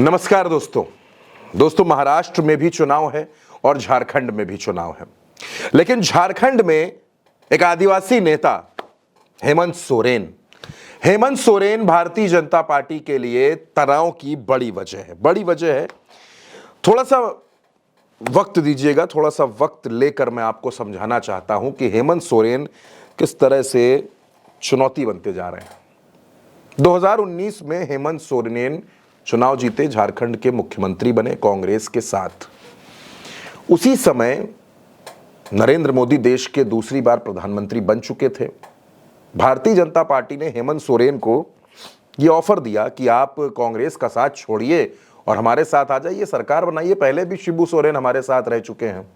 नमस्कार दोस्तों महाराष्ट्र में भी चुनाव है और झारखंड में भी चुनाव है। लेकिन झारखंड में एक आदिवासी नेता हेमंत सोरेन भारतीय जनता पार्टी के लिए तनाव की बड़ी वजह है। थोड़ा सा वक्त दीजिएगा, थोड़ा सा वक्त लेकर मैं आपको समझाना चाहता हूं कि हेमंत सोरेन किस तरह से चुनौती बनते जा रहे हैं। 2019 में हेमंत सोरेन चुनाव जीते, झारखंड के मुख्यमंत्री बने कांग्रेस के साथ। उसी समय नरेंद्र मोदी देश के दूसरी बार प्रधानमंत्री बन चुके थे। भारतीय जनता पार्टी ने हेमंत सोरेन को यह ऑफर दिया कि आप कांग्रेस का साथ छोड़िए और हमारे साथ आ जाइए, सरकार बनाइए। पहले भी शिबू सोरेन हमारे साथ रह चुके हैं।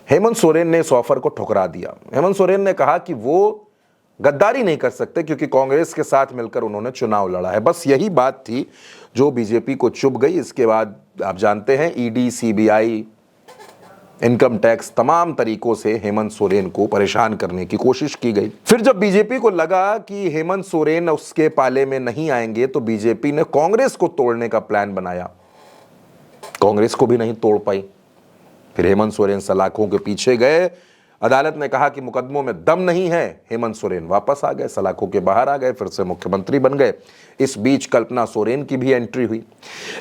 हेमंत सोरेन ने इस ऑफर को ठुकरा दिया। हेमंत सोरेन ने कहा कि वो गद्दारी नहीं कर सकते क्योंकि कांग्रेस के साथ मिलकर उन्होंने चुनाव लड़ा है। बस यही बात थी जो बीजेपी को चुभ गई। इसके बाद आप जानते हैं ईडी, सीबीआई, इनकम टैक्स, तमाम तरीकों से हेमंत सोरेन को परेशान करने की कोशिश की गई। फिर जब बीजेपी को लगा कि हेमंत सोरेन उसके पाले में नहीं आएंगे तो बीजेपी ने कांग्रेस को तोड़ने का प्लान बनाया। कांग्रेस को भी नहीं तोड़ पाई। फिर हेमंत सोरेन सलाखों के पीछे गए। अदालत ने कहा कि मुकदमों में दम नहीं है। हेमंत सोरेन वापस आ गए, सलाखों के बाहर आ गए, फिर से मुख्यमंत्री बन गए। इस बीच कल्पना सोरेन की भी एंट्री हुई।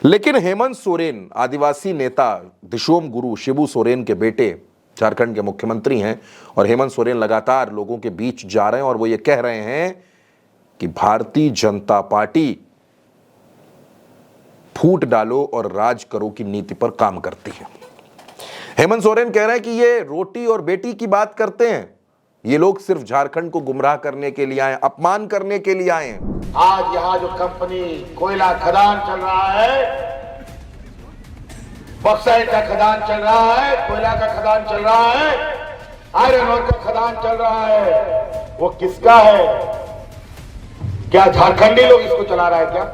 लेकिन हेमंत सोरेन आदिवासी नेता दिशोम गुरु शिबू सोरेन के बेटे झारखंड के मुख्यमंत्री हैं और हेमंत सोरेन लगातार लोगों के बीच जा रहे हैं और वो ये कह रहे हैं कि भारतीय जनता पार्टी फूट डालो और राज करो की नीति पर काम करती है। हेमंत सोरेन कह रहे हैं कि ये रोटी और बेटी की बात करते हैं, ये लोग सिर्फ झारखंड को गुमराह करने के लिए आए, अपमान करने के लिए आए हैं। आज यहाँ जो कंपनी कोयला खदान चल रहा है, बॉक्साइट का खदान चल रहा है, कोयला का खदान चल रहा है, आयरन ओर का खदान चल रहा है, वो किसका है? क्या झारखंडी लोग इसको चला रहा है? क्या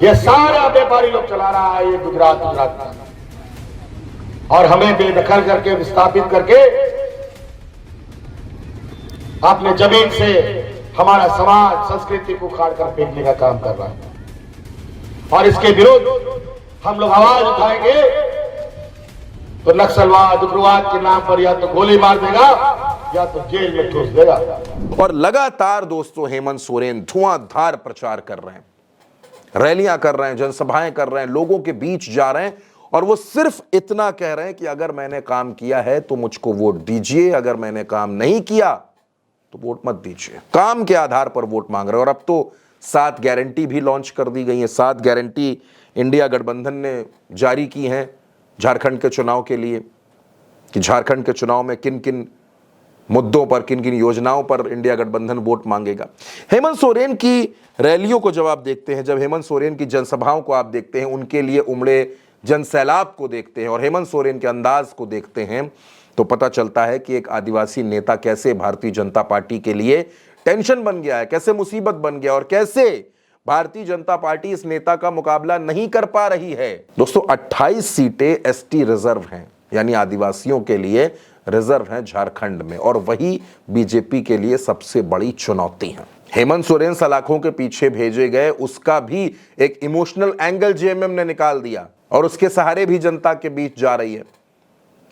ये सारा व्यापारी लोग चला रहा है? ये गुजरात का। और हमें बेदखल करके, विस्थापित करके अपने जमीन से हमारा समाज, संस्कृति को उखाड़ कर फेंकने का काम कर रहा है। और इसके विरुद्ध हम लोग आवाज उठाएंगे तो नक्सलवाद, उग्रवाद के नाम पर या तो गोली मार देगा या तो जेल में ठूस देगा। और लगातार दोस्तों हेमंत सोरेन धुआंधार प्रचार कर रहे हैं, रैलियां कर रहे हैं, जनसभाएं कर रहे हैं, लोगों के बीच जा रहे हैं और वो सिर्फ इतना कह रहे हैं कि अगर मैंने काम किया है तो मुझको वोट दीजिए, अगर मैंने काम नहीं किया तो वोट मत दीजिए। काम के आधार पर वोट मांग रहे हैं। और अब तो 7 गारंटी भी लॉन्च कर दी गई है। 7 गारंटी इंडिया गठबंधन ने जारी की हैं झारखंड के चुनाव के लिए कि झारखंड के चुनाव में किन किन मुद्दों पर, किन किन योजनाओं पर इंडिया गठबंधन वोट मांगेगा। हेमंत सोरेन की रैलियों को जब आप देखते हैं, जब हेमंत सोरेन की जनसभाओं को आप देखते हैं, उनके लिए उमड़े जनसैलाब को देखते हैं और हेमंत सोरेन के अंदाज को देखते हैं तो पता चलता है कि एक आदिवासी नेता कैसे भारतीय जनता पार्टी के लिए टेंशन बन गया है, कैसे मुसीबत बन गया और कैसे भारतीय जनता पार्टी इस नेता का मुकाबला नहीं कर पा रही है। दोस्तों 28 सीटें एसटी रिजर्व हैं, यानी आदिवासियों के लिए रिजर्व हैं झारखंड में, और वही बीजेपी के लिए सबसे बड़ी चुनौती है। हेमंत सोरेन सलाखों के पीछे भेजे गए, उसका भी एक इमोशनल एंगल जेएमएम ने निकाल दिया और उसके सहारे भी जनता के बीच जा रही है।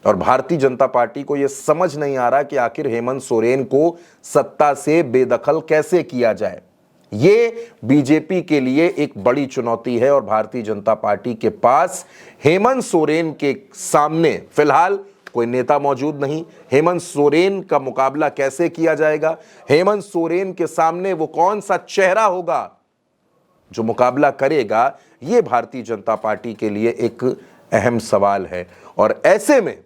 और भारतीय जनता पार्टी को यह समझ नहीं आ रहा कि आखिर हेमंत सोरेन को सत्ता से बेदखल कैसे किया जाए। ये बीजेपी के लिए एक बड़ी चुनौती है और भारतीय जनता पार्टी के पास हेमंत सोरेन के सामने फिलहाल कोई नेता मौजूद नहीं। हेमंत सोरेन का मुकाबला कैसे किया जाएगा, हेमंत सोरेन के सामने वो कौन सा चेहरा होगा जो मुकाबला करेगा, यह भारतीय जनता पार्टी के लिए एक अहम सवाल है। और ऐसे में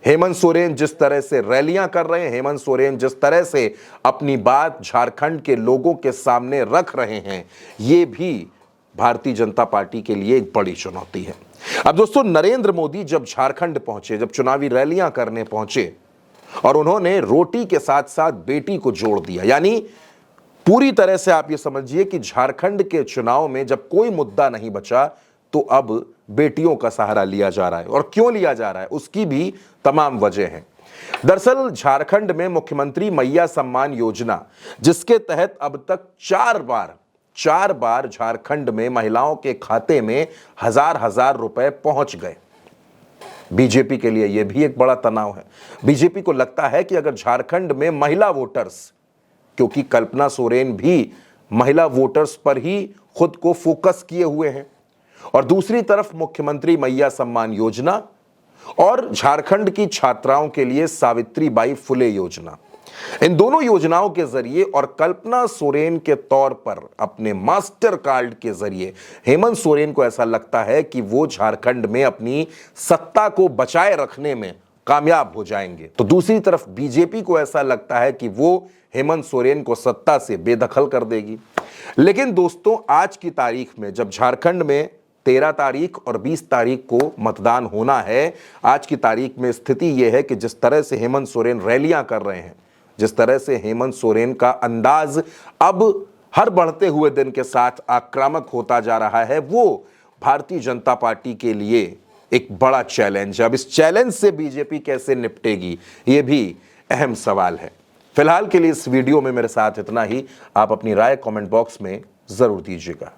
हेमंत सोरेन जिस तरह से रैलियां कर रहे हैं, हेमंत सोरेन जिस तरह से अपनी बात झारखंड के लोगों के सामने रख रहे हैं, यह भी भारतीय जनता पार्टी के लिए एक बड़ी चुनौती है। अब दोस्तों नरेंद्र मोदी जब झारखंड पहुंचे, जब चुनावी रैलियां करने पहुंचे और उन्होंने रोटी के साथ साथ बेटी को जोड़ दिया, यानी पूरी तरह से आप ये समझिए कि झारखंड के चुनाव में जब कोई मुद्दा नहीं बचा तो अब बेटियों का सहारा लिया जा रहा है। और क्यों लिया जा रहा है उसकी भी तमाम वजह है। दरअसल झारखंड में मुख्यमंत्री मैया सम्मान योजना, जिसके तहत अब तक 4 बार 4 बार झारखंड में महिलाओं के खाते में हजार रुपए पहुंच गए। बीजेपी के लिए यह भी एक बड़ा तनाव है। बीजेपी को लगता है कि अगर झारखंड में महिला वोटर्स, क्योंकि कल्पना सोरेन भी महिला वोटर्स पर ही खुद को फोकस किए हुए हैं, और दूसरी तरफ मुख्यमंत्री मैया सम्मान योजना और झारखंड की छात्राओं के लिए सावित्रीबाई फुले योजना, इन दोनों योजनाओं के जरिए और कल्पना सोरेन के तौर पर अपने मास्टर कार्ड के जरिए हेमंत सोरेन को ऐसा लगता है कि वो झारखंड में अपनी सत्ता को बचाए रखने में कामयाब हो जाएंगे। तो दूसरी तरफ बीजेपी को ऐसा लगता है कि वो हेमंत सोरेन को सत्ता से बेदखल कर देगी। लेकिन दोस्तों, आज की तारीख में जब झारखंड में 13 तारीख और 20 तारीख को मतदान होना है, आज की तारीख में स्थिति यह है कि जिस तरह से हेमंत सोरेन रैलियां कर रहे हैं, जिस तरह से हेमंत सोरेन का अंदाज अब हर बढ़ते हुए दिन के साथ आक्रामक होता जा रहा है, वो भारतीय जनता पार्टी के लिए एक बड़ा चैलेंज है। अब इस चैलेंज से बीजेपी कैसे निपटेगी, ये भी अहम सवाल है। फिलहाल के लिए इस वीडियो में मेरे साथ इतना ही। आप अपनी राय कमेंट बॉक्स में जरूर दीजिएगा।